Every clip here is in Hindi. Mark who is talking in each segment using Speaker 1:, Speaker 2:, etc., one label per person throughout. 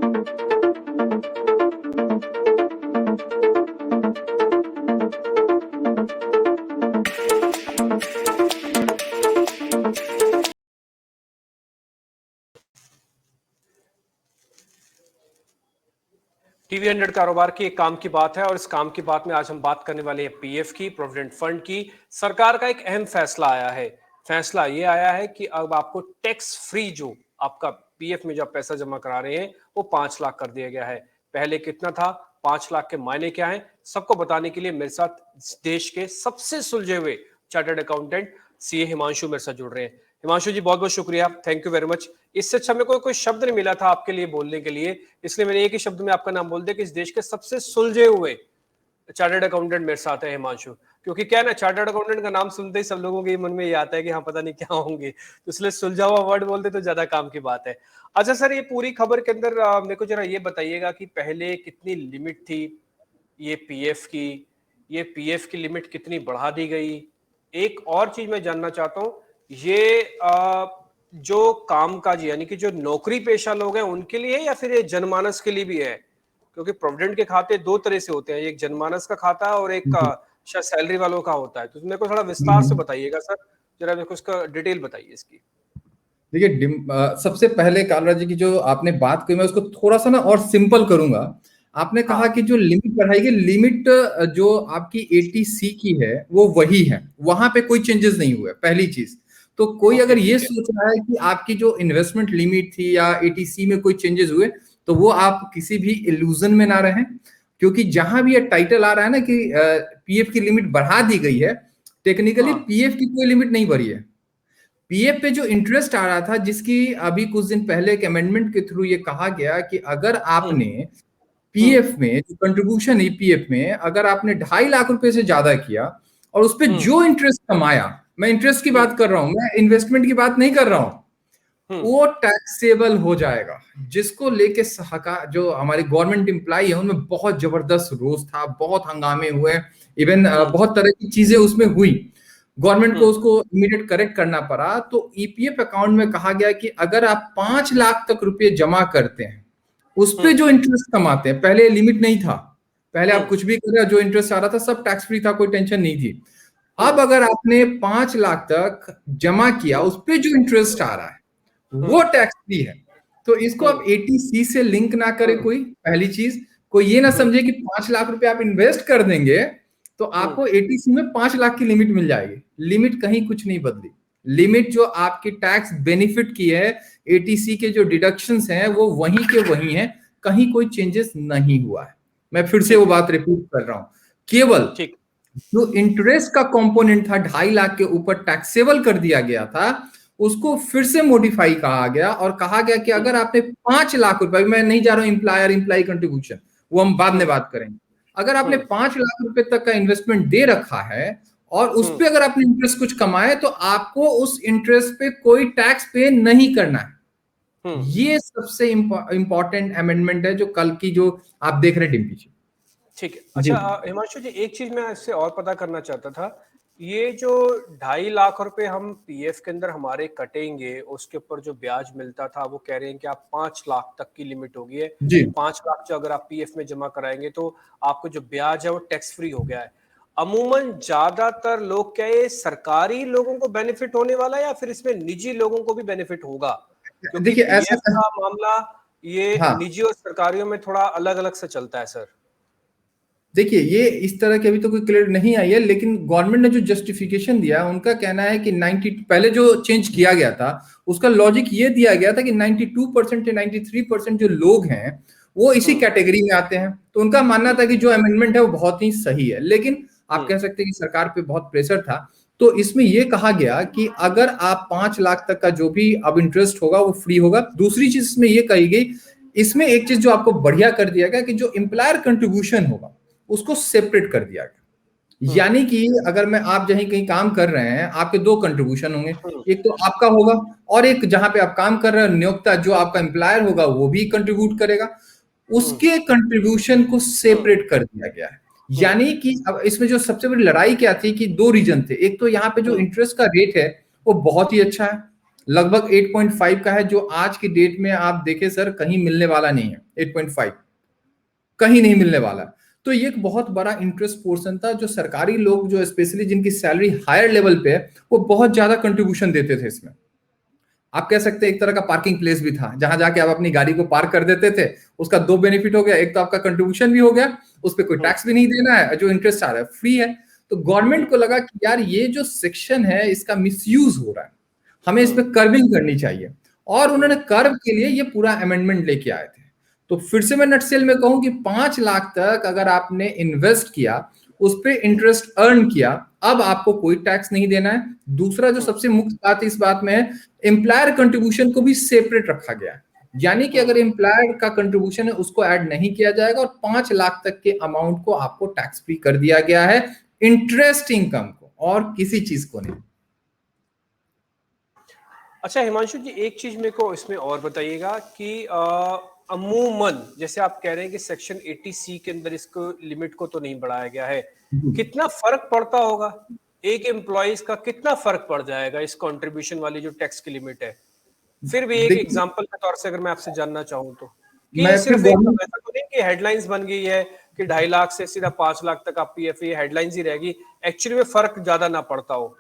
Speaker 1: टीवी 100 कारोबार की एक काम की बात है और इस काम की बात में आज हम बात करने वाले हैं पीएफ की, प्रोविडेंट फंड की। सरकार का एक अहम फैसला आया है। फैसला ये आया है कि अब आपको टैक्स फ्री जो आपका पीएफ में जो आप पैसा जमा करा रहे हैं वो 5 लाख कर दिया गया है। पहले कितना था, 5 लाख के मायने क्या है, सबको बताने के लिए मेरे साथ देश के सबसे सुलझे हुए चार्टर्ड अकाउंटेंट सीए हिमांशु मेरे साथ जुड़ रहे हैं। हिमांशु जी, बहुत बहुत शुक्रिया, थैंक यू वेरी मच। इससे अच्छा मेरे को कोई शब्द नहीं मिला था आपके लिए बोलने के लिए, इसलिए मैंने एक ही शब्द में आपका नाम बोल दिया कि इस देश के सबसे सुलझे हुए चार्टर्ड अकाउंटेंट मेरे साथ है हिमांशु। क्योंकि क्या है ना, चार्टर्ड अकाउंटेंट का नाम सुनते ही सब लोगों के मन में ये आता है कि हाँ पता नहीं क्या होंगे, तो इसलिए सुलझा हुआ वर्ड बोलते तो ज्यादा काम की बात है। अच्छा सर, ये पूरी खबर के अंदर मेरे को जरा ये बताइएगा कि पहले कितनी लिमिट थी ये पीएफ की, ये पीएफ की लिमिट कितनी बढ़ा दी गई। एक और चीज मैं जानना चाहता हूँ, ये जो कामकाज यानी कि जो नौकरी पेशा लोग हैं उनके लिए या फिर ये जनमानस के लिए भी है? क्योंकि प्रोविडेंट के खाते दो तरह से होते हैं, एक जनमानस का खाता है और एक का शायद सैलरी वालों का होता है। तो मेरे को थोड़ा विस्तार से बताइएगा सर, जरा मेरे को इसका डिटेल बताइए इसकी।
Speaker 2: देखिए, सबसे पहले कालरा जी की जो आपने बात की मैं उसको थोड़ा सा ना और सिंपल करूंगा। आपने कहा कि जो लिमिट बढ़ाई गई, लिमिट जो आपकी 80C की है वो वही है, वहां पे कोई चेंजेस नहीं हुए। पहली चीज तो कोई अगर ये सोच रहा है कि आपकी जो इन्वेस्टमेंट लिमिट थी या 80C में कोई चेंजेस हुए, तो वो आप किसी भी इल्यूजन में ना रहें। क्योंकि जहां भी ये टाइटल आ रहा है ना कि पीएफ की लिमिट बढ़ा दी गई है, टेक्निकली पीएफ की कोई लिमिट नहीं बढ़ी है। पीएफ पे जो इंटरेस्ट आ रहा था, जिसकी अभी कुछ दिन पहले एक अमेंडमेंट के थ्रू ये कहा गया कि अगर आपने पीएफ में जो कंट्रीब्यूशन है पीएफ में, अगर आपने 2.5 लाख रुपए से ज्यादा किया और उस पर जो इंटरेस्ट कमाया, मैं इंटरेस्ट की बात कर रहा हूं, मैं इन्वेस्टमेंट की बात नहीं कर रहा हूं, वो टैक्सेबल हो जाएगा। जिसको लेके जो हमारे गवर्नमेंट एम्प्लॉय है उनमें बहुत जबरदस्त रोष था, बहुत हंगामे हुए, इवन बहुत तरह की चीजें उसमें हुई। गवर्नमेंट को उसको इमीडिएट करेक्ट करना पड़ा। तो ईपीएफ अकाउंट में कहा गया कि अगर आप 5 लाख तक रुपए जमा करते हैं, उस पे जो इंटरेस्ट कमाते हैं, पहले लिमिट नहीं था, पहले आप कुछ भी कर रहे, जो इंटरेस्ट आ रहा था सब टैक्स फ्री था, कोई टेंशन नहीं थी। अब अगर आपने 5 लाख तक जमा किया, उस पे जो इंटरेस्ट आ रहा है वो टैक्स फ्री है। तो इसको आप 80C से लिंक ना करें कोई, पहली चीज। कोई ये ना समझे कि 5 लाख रुपए आप इन्वेस्ट कर देंगे तो आपको 80C में 5 लाख की लिमिट मिल जाएगी। लिमिट कहीं कुछ नहीं बदली। लिमिट जो आपकी टैक्स बेनिफिट की है, 80C के जो डिडक्शंस हैं वो वहीं के वहीं हैं, कहीं कोई चेंजेस नहीं हुआ है। मैं फिर से वो बात रिपीट कर रहा हूं, केवल जो इंटरेस्ट का कंपोनेंट था 2.5 लाख के ऊपर टैक्सेबल कर दिया गया था, उसको फिर से मॉडिफाई कहा गया और कहा गया कि अगर आपने 5 लाख रुपए, मैं नहीं जा रहा हूं एम्प्लॉय कंट्रीब्यूशन, वो हम बाद में बात करेंगे, अगर आपने 5 लाख रुपए तक का इन्वेस्टमेंट दे रखा है और उस पे अगर आपने इंटरेस्ट कुछ कमाए, तो आपको उस इंटरेस्ट पे कोई टैक्स पे नहीं करना है। ये सबसे इंपॉर्टेंट अमेंडमेंट है जो कल की जो आप देख रहे हैं डिम्पी जी।
Speaker 1: ठीक है। अच्छा हिमांशु जी, एक चीज मैं इससे और पता करना चाहता था, ये जो 2.5 लाख रुपए हम पीएफ के अंदर हमारे कटेंगे, उसके ऊपर जो ब्याज मिलता था वो कह रहे हैं कि आप 5 लाख तक की लिमिट होगी है। 5 लाख जो अगर आप पीएफ में जमा कराएंगे तो आपको जो ब्याज है वो टैक्स फ्री हो गया है। अमूमन ज्यादातर लोग, क्या ये सरकारी लोगों को बेनिफिट होने वाला है या फिर इसमें निजी लोगों को भी बेनिफिट होगा? क्योंकि पीएफ का मामला ये निजी और सरकारियों में थोड़ा अलग अलग से चलता है सर।
Speaker 2: देखिए, ये इस तरह की अभी तो कोई क्लियर नहीं आई है, लेकिन गवर्नमेंट ने जो जस्टिफिकेशन दिया, उनका कहना है कि 90 पहले जो चेंज किया गया था उसका लॉजिक ये दिया गया था कि 92% या 93% जो लोग हैं वो इसी कैटेगरी में आते हैं। तो उनका मानना था कि जो अमेंडमेंट है वो बहुत ही सही है। लेकिन आप कह सकते हैं कि सरकार पे बहुत प्रेशर था, तो इसमें यह कहा गया कि अगर आप 5 लाख तक का जो भी अब इंटरेस्ट होगा वो फ्री होगा। दूसरी चीज इसमें यह कही गई, इसमें एक चीज जो आपको बढ़िया कर दिया गया कि जो एम्प्लॉयर कंट्रीब्यूशन होगा उसको सेपरेट कर दिया गया। यानी कि अगर मैं आप जहीं कहीं काम कर रहे हैं, आपके 2 कंट्रीब्यूशन होंगे, एक तो आपका होगा और एक जहां पे आप काम कर रहे हैं नियोक्ता जो आपका एम्प्लॉयर होगा वो भी कंट्रीब्यूट करेगा, उसके कंट्रीब्यूशन को सेपरेट कर दिया गया है। यानी कि अब इसमें जो सबसे बड़ी लड़ाई क्या थी कि 2 रीजन थे। एक तो यहाँ पे जो इंटरेस्ट का रेट है वो बहुत ही अच्छा है, लगभग 8.5 का है, जो आज की डेट में आप देखें सर कहीं मिलने वाला नहीं है। 8.5 कहीं नहीं मिलने वाला। तो ये एक बहुत बड़ा इंटरेस्ट पोर्शन था, जो सरकारी लोग जो स्पेशली जिनकी सैलरी हायर लेवल पे है, वो बहुत ज्यादा कंट्रीब्यूशन देते थे इसमें। आप कह सकते हैं एक तरह का पार्किंग प्लेस भी था, जहां जाके आप अपनी गाड़ी को पार्क कर देते थे। उसका दो बेनिफिट हो गया, एक तो आपका कंट्रीब्यूशन भी हो गया, उस पर कोई टैक्स भी नहीं देना है, जो इंटरेस्ट आ रहा है फ्री है। तो गवर्नमेंट को लगा कि यार ये जो सेक्शन है इसका मिसयूज हो रहा है, हमें इस पर कर्विंग करनी चाहिए, और उन्होंने कर्व के लिए ये पूरा अमेंडमेंट लेके आए थे। तो फिर से मैं नटसेल में कहूं कि 5 लाख तक अगर आपने इन्वेस्ट किया, उस पर इंटरेस्ट अर्न किया, अब आपको कोई टैक्स नहीं देना है। दूसरा जो सबसे मुख्य बात इस बात में है, एम्प्लॉयर कंट्रीब्यूशन को भी सेपरेट रखा गया है। यानी कि अगर एम्प्लॉयर का कंट्रीब्यूशन है उसको ऐड नहीं किया जाएगा, और 5 लाख तक के अमाउंट को आपको टैक्स फ्री कर दिया गया है, इंटरेस्ट इनकम को, और किसी चीज को नहीं।
Speaker 1: अच्छा हिमांशु जी, एक चीज मेरे को इसमें और बताइएगा कि अमूमन जैसे आप कह रहे हैं कि सेक्शन 80C के अंदर इसको लिमिट को तो नहीं बढ़ाया गया है, कितना फर्क पड़ता होगा एक एम्प्लॉइज का, कितना फर्क पड़ जाएगा इस कंट्रीब्यूशन वाली जो टैक्स की लिमिट है? फिर भी एक एग्जांपल के तौर से अगर मैं आपसे जानना चाहूं तो, कि ये सिर्फ एक ऐसा तो नहीं कि हेडलाइंस बन गई है कि 2.5 लाख से सीधा 5 लाख तक आप पीएफ, ये हेडलाइंस ही रहेगी, एक्चुअली में फर्क ज्यादा ना पड़ता हो?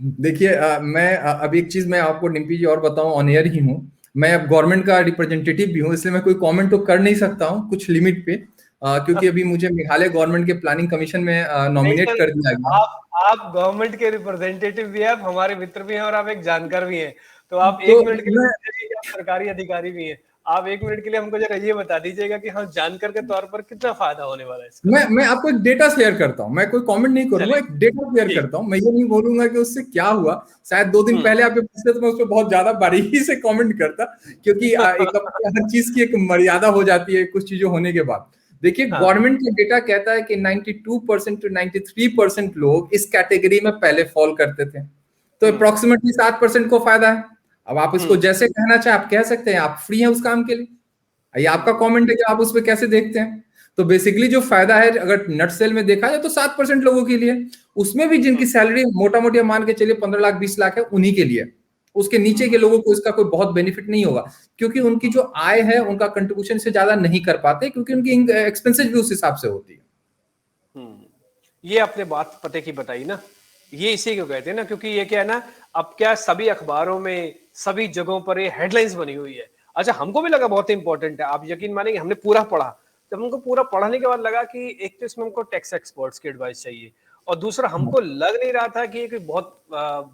Speaker 2: देखिए मैं अब एक चीज मैं आपको डिम्पी जी और बताऊं, ऑन एयर ही हूं, मैं अब गवर्नमेंट का रिप्रेजेंटेटिव भी हूं, इसलिए मैं कोई कमेंट तो कर नहीं सकता हूं कुछ लिमिट पे, क्योंकि अभी मुझे मेघालय गवर्नमेंट के प्लानिंग कमीशन में नॉमिनेट कर दिया गया।
Speaker 1: आप गवर्नमेंट के रिप्रेजेंटेटिव भी हैं, आप हमारे मित्र भी हैं, और आप एक जानकार भी हैं, तो आप
Speaker 2: तो
Speaker 1: 1 मिनट के लिए आप सरकारी अधिकारी भी हैं, आप 1 मिनट के लिए हमको जरा ये बता दीजिएगा कि हम जानकर के तौर पर कितना फायदा होने वाला है इसका?
Speaker 2: मैं आपको एक डेटा शेयर करता हूँ, मैं कोई कमेंट नहीं करूंगा, एक डेटा शेयर करता हूँ। मैं ये नहीं बोलूंगा कि उससे क्या हुआ, शायद 2 दिन पहले आप पूछते तो मैं उस पर बहुत ज्यादा बारीकी से कमेंट करता, क्योंकि एक हर चीज की एक मर्यादा हो जाती है कुछ चीजें होने के बाद। देखिए गवर्नमेंट का डेटा कहता है कि 92% to 93% लोग इस कैटेगरी में पहले फॉल करते थे, तो अप्रोक्सीमेटली 7% को फायदा है। अब आप इसको जैसे कहना चाहे आप कह सकते हैं, आप फ्री हैं उस काम के लिए, ये आपका कमेंट है कि आप उस पर कैसे देखते हैं। तो बेसिकली जो फायदा है अगर नट सेल में देखा जाए तो 7% लोगों के लिए, उसमें भी जिनकी सैलरी मोटा मोटी मान के चलिए 15 लाख 20 लाख है, उन्हीं के लिए। उसके नीचे के लोगों को इसका कोई बहुत बेनिफिट नहीं होगा, क्योंकि उनकी जो आय है उनका कंट्रीब्यूशन से ज्यादा नहीं कर पाते, क्योंकि उनकी एक्सपेंसेस भी उस हिसाब से होती है।
Speaker 1: ये आपने बात पते की बताई ना, ये इसी को कहते हैं ना, क्योंकि ये क्या है ना, अब क्या सभी अखबारों में सभी जगहों पर ये हेडलाइंस बनी हुई है। अच्छा हमको भी लगा बहुत इंपॉर्टेंट है, आप यकीन मानेंगे हमने पूरा पढ़ा, जब हमको पूरा पढ़ने के बाद लगा कि एक तो इसमें हमको टैक्स एक्सपर्ट्स की एडवाइस चाहिए, और दूसरा हमको लग नहीं रहा था कि ये बहुत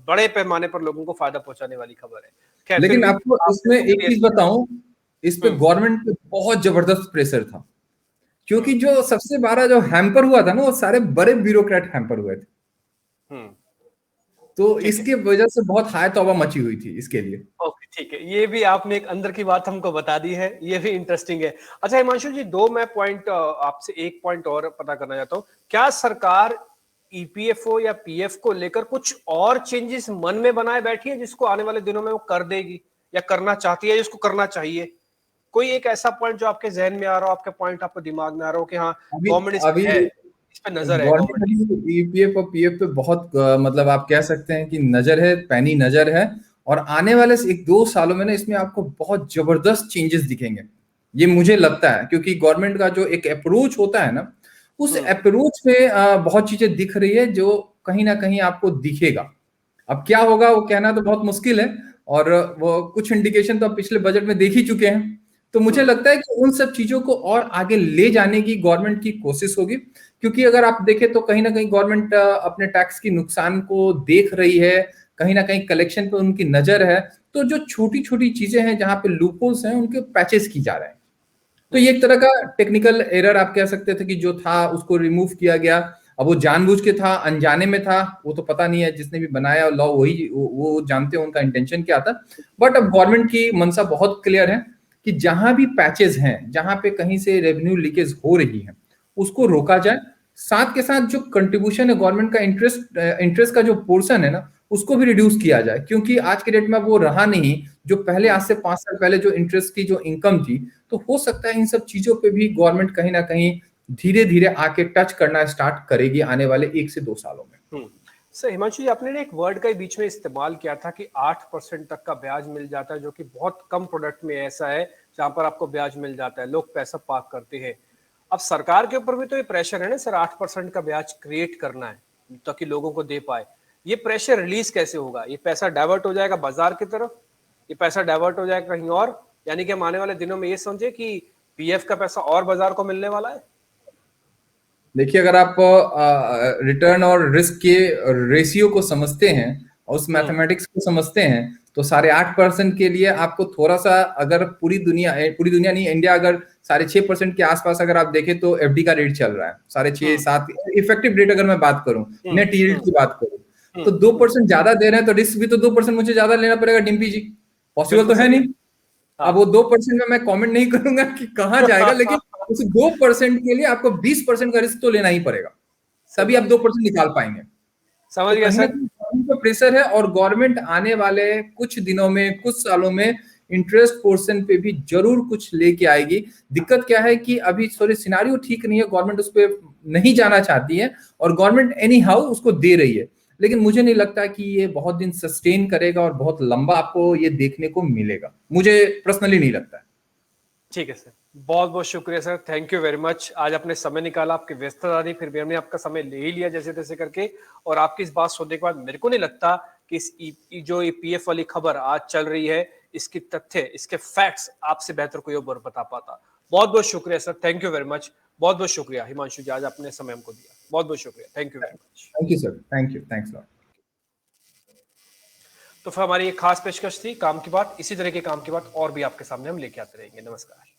Speaker 1: बड़े पैमाने पर लोगों को फायदा पहुंचाने वाली खबर है। खैर
Speaker 2: लेकिन आपको इसमें एक चीज बताऊं, इस पे गवर्नमेंट पे बहुत जबरदस्त प्रेशर था, क्योंकि जो सबसे बड़ा जो हैम्पर हुआ था ना, वो सारे बड़े ब्यूरोक्रेट हैम्पर हुए थे। तो इसकी वजह से बहुत हाय तौबा मची हुई थी इसके लिए।
Speaker 1: ओके ठीक है, ये भी आपने एक अंदर की बात हमको बता दी है, ये भी इंटरेस्टिंग है। अच्छा हिमांशु जी, दो मैं पॉइंट आपसे एक पॉइंट और पता करना चाहता हूँ, क्या सरकार ईपीएफओ या पीएफ को लेकर कुछ और चेंजेस मन में बनाए बैठी है जिसको आने वाले दिनों में वो कर देगी या करना चाहती है, जिसको करना चाहिए? कोई एक ऐसा पॉइंट जो आपके जहन में आ रहा हो, आपके पॉइंट आपको दिमाग में आ रहा हो कि हाँ गवर्नमेंट इस पे नजर है,
Speaker 2: गवर्नमेंट ईपीएफ और पीएफ पे बहुत मतलब आप कह सकते हैं कि नजर है, पैनी नजर है, और आने वाले 1-2 सालों में ना इसमें आपको बहुत जबरदस्त चेंजेस दिखेंगे, ये मुझे लगता है। क्योंकि गवर्नमेंट का जो एक अप्रोच होता है ना, उस अप्रोच में बहुत चीजें दिख रही है जो कहीं ना कहीं आपको दिखेगा। अब क्या होगा वो कहना तो बहुत मुश्किल है, और वो कुछ इंडिकेशन तो आप पिछले बजट में देख ही चुके हैं। तो मुझे लगता है कि उन सब चीजों को और आगे ले जाने की गवर्नमेंट की कोशिश होगी, क्योंकि अगर आप देखें तो कहीं ना कहीं गवर्नमेंट अपने टैक्स की नुकसान को देख रही है, कहीं ना कहीं कलेक्शन पे उनकी नजर है। तो जो छोटी छोटी चीजें हैं जहां पे लूपहोल्स हैं उनके पैचेस की जा रहे हैं। तो ये एक तरह का टेक्निकल एरर आप कह सकते थे कि जो था उसको रिमूव किया गया। अब वो जानबूझ के था, अनजाने में था, वो तो पता नहीं है, जिसने भी बनाया लॉ वही वो जानते हैं उनका इंटेंशन क्या था। बट अब गवर्नमेंट की मंशा बहुत क्लियर है कि जहां भी पैचेस हैं, जहां पे कहीं से रेवेन्यू लीकेज हो रही है, उसको रोका जाए। साथ के साथ जो कंट्रीब्यूशन है गवर्नमेंट का, इंटरेस्ट का जो पोर्शन है ना, उसको भी रिड्यूस किया जाए, क्योंकि आज के डेट में वो रहा नहीं जो पहले, आज से 5 साल पहले जो इंटरेस्ट की जो इनकम थी। तो हो सकता है इन सब चीजों पे भी गवर्नमेंट कहीं ना कहीं धीरे धीरे आके टच करना स्टार्ट करेगी आने वाले 1 से 2 सालों में।
Speaker 1: सर हिमांशु जी, आपने ना एक वर्ड का ही बीच में इस्तेमाल किया था कि 8% तक का ब्याज मिल जाता है, जो कि बहुत कम प्रोडक्ट में ऐसा है जहां पर आपको ब्याज मिल जाता है, लोग पैसा पार्क करते हैं। अब सरकार के ऊपर भी तो ये प्रेशर है ना सर, 8% का ब्याज क्रिएट करना है ताकि लोगों को दे पाए। ये प्रेशर रिलीज कैसे होगा? ये पैसा डाइवर्ट हो जाएगा बाजार की तरफ, ये पैसा डाइवर्ट हो जाएगा कहीं और, यानी कि हम आने वाले दिनों में ये समझे कि पीएफ का पैसा और बाजार को मिलने वाला है।
Speaker 2: देखिए, अगर आप रिटर्न और रिस्क के रेशियो को समझते हैं और उस मैथमेटिक्स को समझते हैं, तो 8.5% के लिए आपको थोड़ा सा, अगर पूरी दुनिया नहीं, इंडिया अगर 6.5% के आसपास अगर आप देखें तो एफडी का रेट चल रहा है 6.5 7 इफेक्टिव रेट। अगर मैं बात करूं, नेट यील्ड की बात करूं, तो 2% ज्यादा दे रहे हैं, तो रिस्क भी तो 2% मुझे ज्यादा लेना पड़ेगा डिम्पी जी। पॉसिबल तो है नहीं। अब वो 2% में मैं कमेंट नहीं करूंगा कि कहां जाएगा, लेकिन उस 2% के लिए आपको 20% का रिस्क तो लेना ही पड़ेगा, तभी आप 2% निकाल पाएंगे।
Speaker 1: समझ गया सर।
Speaker 2: गवर्नमेंट पे प्रेशर है, और गवर्नमेंट आने वाले कुछ दिनों में, कुछ सालों में इंटरेस्ट पोर्शन पे भी जरूर कुछ लेके आएगी। दिक्कत क्या है कि अभी थोड़ी सिनारियो ठीक नहीं है, गवर्नमेंट उस पर नहीं जाना चाहती है, और गवर्नमेंट एनी हाउ उसको दे रही है, लेकिन मुझे नहीं लगता कि ये बहुत दिन सस्टेन करेगा और बहुत लंबा आपको ये देखने को मिलेगा, मुझे पर्सनली नहीं लगता है।
Speaker 1: ठीक है सर, बहुत बहुत शुक्रिया sir, thank you very much. आज आपने समय निकाला, आपकी व्यस्तता थी, फिर भी हमने आपका समय ले ही लिया जैसे तैसे करके। और आपकी इस बात सुनने के बाद मेरे को नहीं लगता कि जो ये पीएफ वाली खबर आज चल रही है, इसकी तथ्य, इसके फैक्ट्स आपसे बेहतर कोई और बता पाता। बहुत बहुत शुक्रिया sir, thank you very much. बहुत बहुत शुक्रिया हिमांशु जी, आज आपने समय हमको दिया, बहुत बहुत शुक्रिया, thank you very much.
Speaker 2: Thank you sir, thank you, thanks lot.
Speaker 1: तो फिर हमारी एक खास पेशकश थी काम की बात, इसी तरह के काम की बात और भी आपके सामने हम लेके आते रहेंगे। नमस्कार।